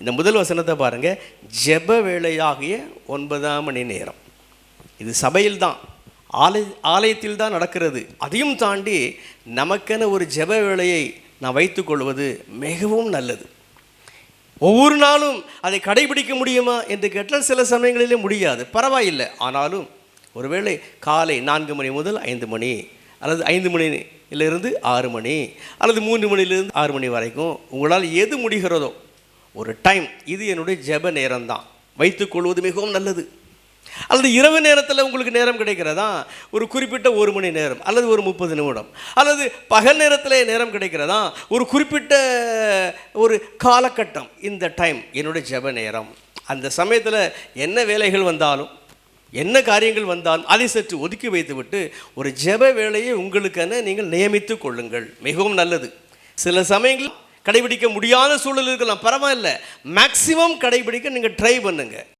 இந்த முதல் வசனத்தை பாருங்க, ஜெப வேளையாகிய 9ஆம் மணி நேரம். இது சபையில் தான், ஆலயத்தில் தான் நடக்கிறது. அதையும் தாண்டி நமக்கென ஒரு ஜெப வேளையை நான் வைத்துக்கொள்வது மிகவும் நல்லது. ஒவ்வொரு நாளும் அதை கடைபிடிக்க முடியுமா என்று கேட்டால் சில சமயங்களிலே முடியாது, பரவாயில்லை. ஆனாலும் ஒருவேளை காலை 4 மணி முதல் 5 மணி, அல்லது 5 மணியிலிருந்து 6 மணி, அல்லது 3 மணிலிருந்து 6 மணி வரைக்கும் உங்களால் எது முடிகிறதோ ஒரு டைம், இது என்னுடைய ஜெப நேரம்தான், வைத்துக்கொள்வது மிகவும் நல்லது. அல்லது இரவு நேரத்தில் உங்களுக்கு நேரம் கிடைக்கிறதா, ஒரு குறிப்பிட்ட 1 மணி நேரம் அல்லது ஒரு 30 நிமிடம், அல்லது பகல் நேரத்தில் நேரம் கிடைக்கிறதா, ஒரு குறிப்பிட்ட ஒரு காலகட்டம், இந்த டைம் என்னுடைய ஜெப நேரம். அந்த சமயத்தில் என்ன வேலைகள் வந்தாலும், என்ன காரியங்கள் வந்தாலும் அதை சற்று ஒதுக்கி வைத்துவிட்டு ஒரு ஜெப வேலையை உங்களுக்கென நீங்கள் நியமித்து கொள்ளுங்கள், மிகவும் நல்லது. சில சமயங்கள் கடைபிடிக்க முடியாத சூழல் இருக்கலாம், பரவாயில்லை, மேக்சிமம் கடைபிடிக்க நீங்கள் ட்ரை பண்ணுங்கள்.